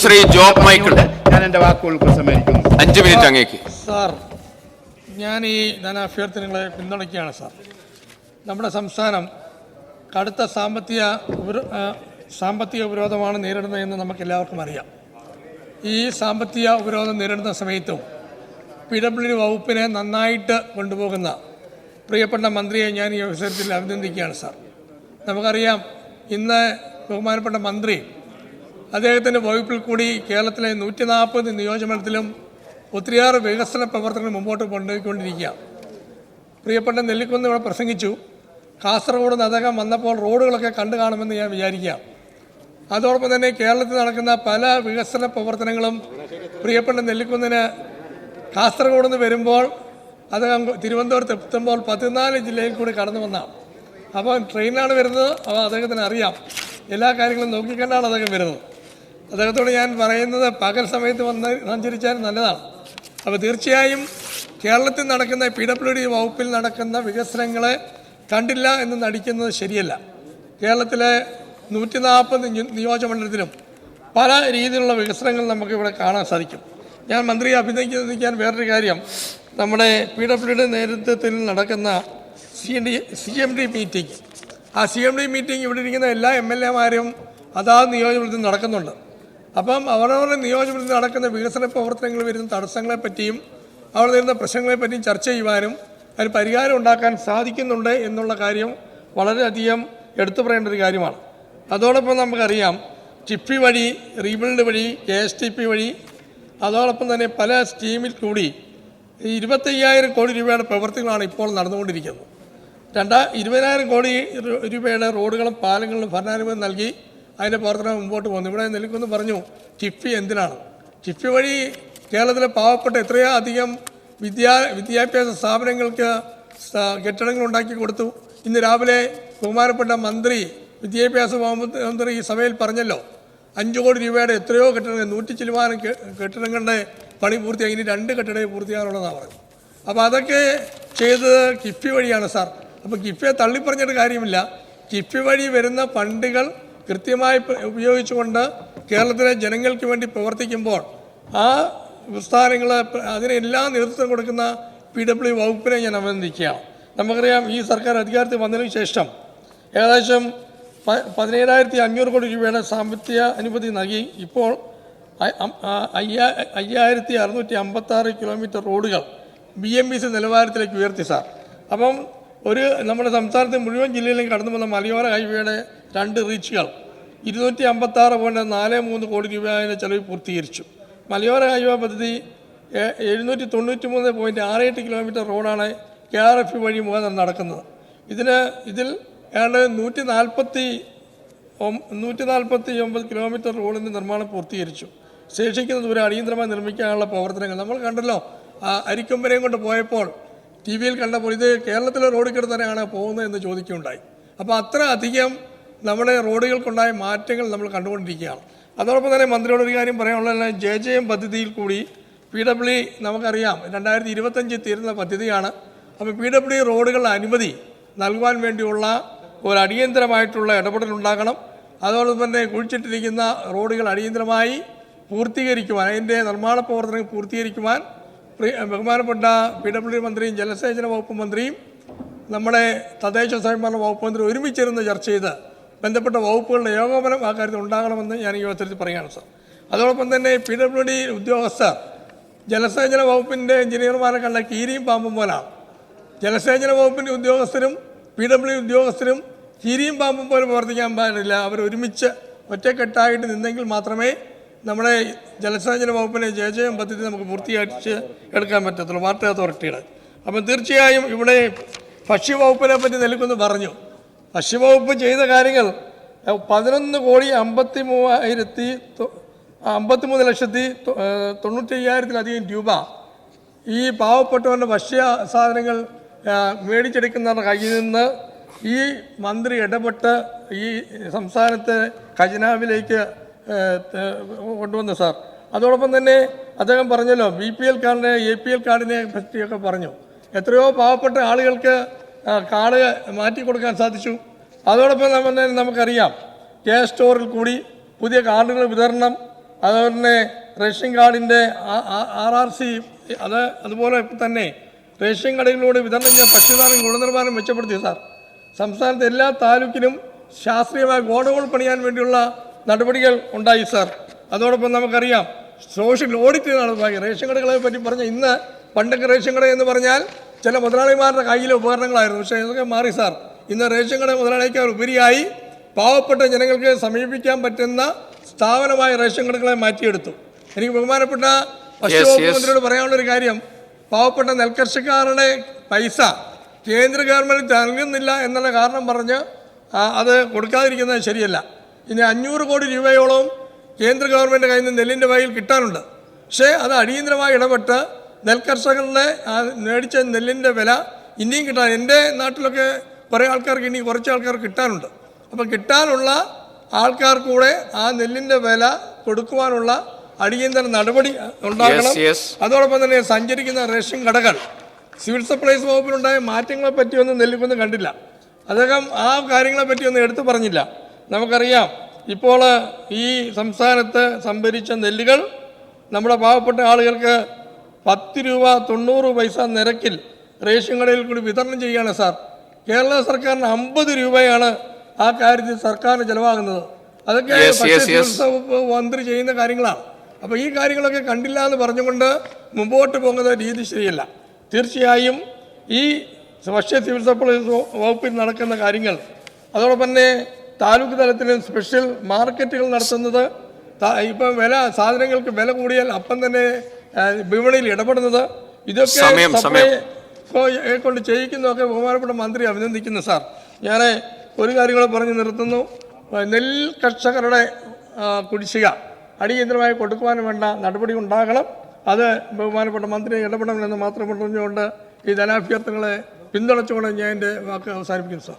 Shri job Michael, ഞാൻ എൻ്റെ വാക്കുകൾ ഉപസംഹരിക്കുന്നു. 5 മിനിറ്റ് അങ്ങേക്ക്. സാർ, ഞാൻ ഈ ധനാഭ്യർത്ഥനകളെ പിന്തുണയ്ക്കുകയാണ് സാർ. നമ്മുടെ സംസ്ഥാനം കടുത്ത സാമ്പത്തിക ഉപരോധമാണ് നേരിടുന്നതെന്ന് നമുക്കെല്ലാവർക്കും അറിയാം. ഈ സാമ്പത്തിക ഉപരോധം നേരിടുന്ന സമയത്തും PWD വകുപ്പിനെ നന്നായിട്ട് കൊണ്ടുപോകുന്ന പ്രിയപ്പെട്ട മന്ത്രിയെ ഞാൻ ഈ അവസരത്തിൽ അഭിനന്ദിക്കുകയാണ് സാർ. നമുക്കറിയാം, ഇന്ന് ബഹുമാനപ്പെട്ട മന്ത്രി അദ്ദേഹത്തിൻ്റെ വകുപ്പിൽ കൂടി കേരളത്തിലെ 140 നിയോജകമണ്ഡലത്തിലും ഒത്തിരിയേറെ വികസന പ്രവർത്തനങ്ങൾ മുമ്പോട്ട് കൊണ്ടുപോയിക്കൊണ്ടിരിക്കുക. പ്രിയപ്പെട്ട നെല്ലിക്കുന്ന് ഇവിടെ പ്രസംഗിച്ചു. കാസർഗോഡ് നിന്ന് അദ്ദേഹം വന്നപ്പോൾ റോഡുകളൊക്കെ കണ്ടു കാണുമെന്ന് ഞാൻ വിചാരിക്കാം. അതോടൊപ്പം തന്നെ കേരളത്തിൽ നടക്കുന്ന പല വികസന പ്രവർത്തനങ്ങളും പ്രിയപ്പെട്ട നെല്ലിക്കുന്നിന് കാസർഗോഡ് നിന്ന് വരുമ്പോൾ അദ്ദേഹം തിരുവനന്തപുരത്ത് എത്തുമ്പോൾ 14 ജില്ലയിൽ കൂടി കടന്നു വന്നതാണ്. അപ്പോൾ ട്രെയിനിലാണ് വരുന്നത്. അപ്പോൾ അദ്ദേഹത്തിന് അറിയാം, എല്ലാ കാര്യങ്ങളും നോക്കിക്കണ്ടാണ് അദ്ദേഹം വരുന്നത്. അദ്ദേഹത്തോട് ഞാൻ പറയുന്നത്, പകൽ സമയത്ത് വന്ന് സഞ്ചരിച്ചാൽ നല്ലതാണ്. അപ്പോൾ തീർച്ചയായും കേരളത്തിൽ നടക്കുന്ന PWD വകുപ്പിൽ നടക്കുന്ന വികസനങ്ങളെ കണ്ടില്ല എന്ന് നടിക്കുന്നത് ശരിയല്ല. കേരളത്തിലെ 140 നിയോജകമണ്ഡലത്തിലും പല രീതിയിലുള്ള വികസനങ്ങൾ നമുക്കിവിടെ കാണാൻ സാധിക്കും. ഞാൻ മന്ത്രിയെ അഭിനന്ദിക്കാൻ വേറൊരു കാര്യം, നമ്മുടെ PWD നേതൃത്വത്തിൽ നടക്കുന്ന CMD മീറ്റിംഗ്, ആ CMD മീറ്റിംഗ് ഇവിടെ ഇരിക്കുന്ന എല്ലാ MLA-മാരും അതാത് നിയോജകമണ്ഡലത്തിൽ നടക്കുന്നുണ്ട്. അപ്പം അവരവരുടെ നിയോജകമണ്ഡലത്തിൽ നടക്കുന്ന വികസന പ്രവർത്തനങ്ങൾ വരുന്ന തടസ്സങ്ങളെപ്പറ്റിയും അവിടെ വരുന്ന പ്രശ്നങ്ങളെപ്പറ്റിയും ചർച്ച ചെയ്യുവാനും അതിന് പരിഹാരം ഉണ്ടാക്കാൻ സാധിക്കുന്നുണ്ട് എന്നുള്ള കാര്യം വളരെയധികം എടുത്തു പറയേണ്ട ഒരു കാര്യമാണ്. അതോടൊപ്പം നമുക്കറിയാം, ചിപ്പി വഴി, റീബിൽഡ് വഴി, KSTP വഴി, അതോടൊപ്പം തന്നെ പല സ്കീമിൽ കൂടി 25,000 കോടി രൂപയുടെ പ്രവർത്തികളാണ് ഇപ്പോൾ നടന്നുകൊണ്ടിരിക്കുന്നത്. 20,000 കോടി രൂപയുടെ റോഡുകളും പാലങ്ങളും ഭരണാനുമതി നൽകി അതിൻ്റെ പ്രവർത്തനം മുമ്പോട്ട് പോകുന്നു. ഇവിടെ നെല്ലിക്കുന്ന് പറഞ്ഞു, ചിപ്പി എന്തിനാണ്? ചിപ്പി വഴി കേരളത്തിലെ പാവപ്പെട്ട എത്രയോ അധികം വിദ്യാഭ്യാസ സ്ഥാപനങ്ങൾക്ക് കെട്ടിടങ്ങൾ ഉണ്ടാക്കി കൊടുത്തു. ഇന്ന് രാവിലെ ബഹുമാനപ്പെട്ട മന്ത്രി, വിദ്യാഭ്യാസ മന്ത്രി ഈ സഭയിൽ പറഞ്ഞല്ലോ, 5 കോടി രൂപയുടെ എത്രയോ കെട്ടിടങ്ങൾ, 100 ചിലവാനും കെട്ടിടങ്ങളുടെ പണി പൂർത്തിയായി, ഇനി 2 കെട്ടിടങ്ങൾ പൂർത്തിയാകാനുള്ളതാണ് പറഞ്ഞത്. അപ്പോൾ അതൊക്കെ ചെയ്തത് കിഫ്ബി വഴിയാണ് സാർ. അപ്പോൾ കിഫ്ബിയെ തള്ളിപ്പറഞ്ഞിട്ട് കാര്യമില്ല. കിഫ്ബി വഴി വരുന്ന ഫണ്ടുകൾ കൃത്യമായി ഉപയോഗിച്ചുകൊണ്ട് കേരളത്തിലെ ജനങ്ങൾക്ക് വേണ്ടി പ്രവർത്തിക്കുമ്പോൾ ആ പ്രസ്ഥാനങ്ങൾ അതിനെല്ലാം നേതൃത്വം കൊടുക്കുന്ന PWD വകുപ്പിനെ ഞാൻ അഭിനന്ദിക്കുകയാണ്. നമുക്കറിയാം, ഈ സർക്കാർ അധികാരത്തിൽ വന്നതിന് ശേഷം ഏകദേശം 17,500 കോടി രൂപയുടെ സാമ്പത്തിക അനുമതി നൽകി. ഇപ്പോൾ 5,656 കിലോമീറ്റർ റോഡുകൾ BMBC നിലവാരത്തിലേക്ക് ഉയർത്തി സാർ. അപ്പം നമ്മുടെ സംസ്ഥാനത്തെ മുഴുവൻ ജില്ലയിലും കടന്നു വന്ന മലയോര ഹൈവേയുടെ 2 റീച്ചുകൾ 256.43 കോടി രൂപയുടെ ചെലവ് പൂർത്തീകരിച്ചു. മലയോര ഹൈവേ പദ്ധതി 793.68 കിലോമീറ്റർ റോഡാണ് KRF വഴി മുഖേന നടക്കുന്നത്. ഇതിൽ ഏതാണ്ട് 149 കിലോമീറ്റർ റോഡിൻ്റെ നിർമ്മാണം പൂർത്തീകരിച്ചു. ശേഷിക്കുന്ന ദൂരം അടിയന്തരമായി നിർമ്മിക്കാനുള്ള പ്രവർത്തനങ്ങൾ നമ്മൾ കണ്ടല്ലോ. അരിക്കൊമ്പനെയും കൊണ്ട് പോയപ്പോൾ TV-യിൽ കണ്ടപ്പോൾ ഇത് കേരളത്തിലെ റോഡിൽ തന്നെയാണ് പോകുന്നത് എന്ന് ചോദിക്കുകയുണ്ടായി. അപ്പോൾ അത്ര അധികം നമ്മുടെ റോഡുകൾക്കുണ്ടായ മാറ്റങ്ങൾ നമ്മൾ കണ്ടുകൊണ്ടിരിക്കുകയാണ്. അതോടൊപ്പം തന്നെ മന്ത്രിയോട് ഒരു കാര്യം പറയാനുള്ളത്, JJM പദ്ധതിയിൽ കൂടി PWD നമുക്കറിയാം 2025 തീരുന്ന പദ്ധതിയാണ്. അപ്പോൾ PWD റോഡുകളുടെ അനുമതി നൽകുവാൻ വേണ്ടിയുള്ള ഒരു അടിയന്തരമായിട്ടുള്ള ഇടപെടലുണ്ടാകണം. അതോടൊപ്പം തന്നെ കുഴിച്ചിട്ടിരിക്കുന്ന റോഡുകൾ അടിയന്തരമായി പൂർത്തീകരിക്കുവാൻ, അതിൻ്റെ നിർമ്മാണ പ്രവർത്തനങ്ങൾ പൂർത്തീകരിക്കുവാൻ ബഹുമാനപ്പെട്ട PWD മന്ത്രിയും ജലസേചന വകുപ്പ് മന്ത്രിയും നമ്മുടെ തദ്ദേശ സ്വയംഭരണ വകുപ്പ് മന്ത്രി ഒരുമിച്ചിരുന്ന് ചർച്ച ചെയ്ത് ബന്ധപ്പെട്ട വകുപ്പുകളുടെ ഏകോപനം ആ കാര്യത്തിൽ ഉണ്ടാകണമെന്ന് ഞാൻ ഈ അവസരത്തിൽ പറയുകയാണ് സാർ. അതോടൊപ്പം തന്നെ PWD ഉദ്യോഗസ്ഥർ ജലസേചന വകുപ്പിൻ്റെ എഞ്ചിനീയർമാരെ കണ്ട കീരിയും പാമ്പും പോലാണ്. ജലസേചന വകുപ്പിൻ്റെ ഉദ്യോഗസ്ഥരും PWD ഉദ്യോഗസ്ഥരും കീരിയും പാമ്പും പോലെ പ്രവർത്തിക്കാൻ പാടില്ല. അവർ ഒരുമിച്ച് ഒറ്റക്കെട്ടായിട്ട് നിന്നെങ്കിൽ മാത്രമേ നമ്മുടെ ജലസേചന വകുപ്പിനെ JJM പദ്ധതി നമുക്ക് പൂർത്തീകരിച്ച് എടുക്കാൻ പറ്റത്തുള്ളൂ, വാട്ടർ അതോറിറ്റിയുടെ. അപ്പം തീർച്ചയായും ഇവിടെ ഭക്ഷ്യവകുപ്പിനെ പറ്റി നെല്ലിക്കുന്ന് പറഞ്ഞു. ഭക്ഷ്യവകുപ്പ് ചെയ്ത കാര്യങ്ങൾ 11,53,93,000 രൂപ ഈ പാവപ്പെട്ടവരുടെ ഭക്ഷ്യ സാധനങ്ങൾ മേടിച്ചെടുക്കുന്നവരുടെ കയ്യിൽ നിന്ന് ഈ മന്ത്രി ഇടപെട്ട് ഈ സംസ്ഥാനത്തെ ഖജനാവിലേക്ക് കൊണ്ടുവന്നു സാർ. അതോടൊപ്പം തന്നെ അദ്ദേഹം പറഞ്ഞല്ലോ, BPL കാർഡിനെ APL കാർഡിനെ പറ്റിയൊക്കെ പറഞ്ഞു. എത്രയോ പാവപ്പെട്ട ആളുകൾക്ക് കാർഡ് മാറ്റി കൊടുക്കാൻ സാധിച്ചു. അതോടൊപ്പം തന്നെ നമുക്കറിയാം, സ്റ്റോറിൽ കൂടി പുതിയ കാർഡുകൾ വിതരണം, അതുപോലെ തന്നെ റേഷൻ കാർഡിൻ്റെ RRC അതുപോലെ തന്നെ റേഷൻ കടകളിലൂടെ വിതരണം ചെയ്ത ഭക്ഷ്യധാന്യ ഗുണനിലവാരം മെച്ചപ്പെടുത്തി സാർ. സംസ്ഥാനത്തെ എല്ലാ താലൂക്കിലും ശാസ്ത്രീയമായ ഗോഡൗൺ പണിയാൻ വേണ്ടിയുള്ള നടപടികൾ ഉണ്ടായി സാർ. അതോടൊപ്പം നമുക്കറിയാം സോഷ്യൽ ഓഡിറ്റ് നടപ്പാക്കി. റേഷൻ കടകളെ പറ്റി പറഞ്ഞ ഇന്ന് പണ്ടൊക്കെ റേഷൻ കട എന്ന് പറഞ്ഞാൽ ചില മുതലാളിമാരുടെ കയ്യിലെ ഉപകരണങ്ങളായിരുന്നു. പക്ഷേ ഇതൊക്കെ മാറി സാർ. ഇന്ന് റേഷൻ കട മുതലാളിക്കാർ ഉപരിയായി പാവപ്പെട്ട ജനങ്ങൾക്ക് സമീപിക്കാൻ പറ്റുന്ന സ്ഥാപനമായ റേഷൻ കടകളെ മാറ്റിയെടുത്തു. എനിക്ക് ബഹുമാനപ്പെട്ട ഭക്ഷ്യവകുപ്പ് മന്ത്രിയോട് പറയാനുള്ളൊരു കാര്യം, പാവപ്പെട്ട നെൽകർഷകരുടെ പൈസ കേന്ദ്ര ഗവൺമെൻറ് നൽകുന്നില്ല എന്നുള്ള കാരണം പറഞ്ഞ് അത് കൊടുക്കാതിരിക്കുന്നത് ശരിയല്ല. ഇനി 500 കോടി രൂപയോളം കേന്ദ്ര ഗവൺമെൻറ് കയ്യിൽ നിന്ന് നെല്ലിൻ്റെ വകയിൽ കിട്ടാനുണ്ട്. പക്ഷേ അത് അടിയന്തരമായി ഇടപെട്ട് നെൽകർഷകരുടെ മേടിച്ച നെല്ലിൻ്റെ വില ഇനിയും കിട്ടാൻ, എൻ്റെ നാട്ടിലൊക്കെ കുറേ ആൾക്കാർക്ക് ഇനി കുറച്ച് ആൾക്കാർക്ക് കിട്ടാനുണ്ട്. അപ്പോൾ കിട്ടാനുള്ള ആൾക്കാർക്ക് കൂടെ ആ നെല്ലിൻ്റെ വില കൊടുക്കുവാനുള്ള അടിയന്തര നടപടി ഉണ്ടാക്കണം. അതോടൊപ്പം തന്നെ സഞ്ചരിക്കുന്ന റേഷൻ കടകൾ, സിവിൽ സപ്ലൈസ് വകുപ്പിലുണ്ടായ മാറ്റങ്ങളെ പറ്റിയൊന്നും നെല്ലിക്കൊന്നും കണ്ടില്ല. അദ്ദേഹം ആ കാര്യങ്ങളെ പറ്റിയൊന്നും എടുത്തു പറഞ്ഞില്ല. നമുക്കറിയാം ഇപ്പോൾ ഈ സംസ്ഥാനത്ത് സംഭരിച്ച നെല്ലുകൾ നമ്മുടെ പാവപ്പെട്ട ആളുകൾക്ക് 10 രൂപ 90 പൈസ നിരക്കിൽ റേഷൻ കടയിൽ കൂടി വിതരണം ചെയ്യുകയാണ് സാർ. കേരള സർക്കാരിന് 50 രൂപയാണ് ആ കാര്യത്തിൽ സർക്കാരിന് ചിലവാകുന്നത്. അതൊക്കെ ഭക്ഷ്യവകുപ്പ് മന്ത്രി ചെയ്യുന്ന കാര്യങ്ങളാണ്. അപ്പോൾ ഈ കാര്യങ്ങളൊക്കെ കണ്ടില്ല എന്ന് പറഞ്ഞുകൊണ്ട് മുമ്പോട്ട് പോകുന്ന രീതി ശരിയല്ല. തീർച്ചയായും ഈ ഭക്ഷ്യ സിവിൽ സപ്ലൈസ് വകുപ്പിൽ നടക്കുന്ന കാര്യങ്ങൾ, അതോടൊപ്പം തന്നെ താലൂക്ക് തലത്തിലും സ്പെഷ്യൽ മാർക്കറ്റുകൾ നടത്തുന്നത്, ഇപ്പം സാധനങ്ങൾക്ക് വില കൂടിയാൽ അപ്പം തന്നെ വിപണിയിൽ ഇടപെടുന്നത്, ഇതൊക്കെ സപ്ലൈ കൊണ്ട് ചെയ്യിക്കുന്നതൊക്കെ ബഹുമാനപ്പെട്ട മന്ത്രി അഭിനന്ദിക്കുന്നു സാർ. ഞാൻ ഒരു കാര്യങ്ങൾ പറഞ്ഞു നിർത്തുന്നു. നെൽ കർഷകരുടെ കുടിശ്ശിക അടിയന്തരമായി കൊടുക്കുവാനും വേണ്ട നടപടി ഉണ്ടാകണം. അത് ബഹുമാനപ്പെട്ട മന്ത്രി ഇടപെടണമെന്ന് മാത്രം പറഞ്ഞുകൊണ്ട് ഈ ധനാഭ്യർത്ഥനകളെ പിന്തുണച്ചുകൊണ്ട് ഞാൻ എൻ്റെ വാക്ക് അവസാനിപ്പിക്കുന്നു സാർ.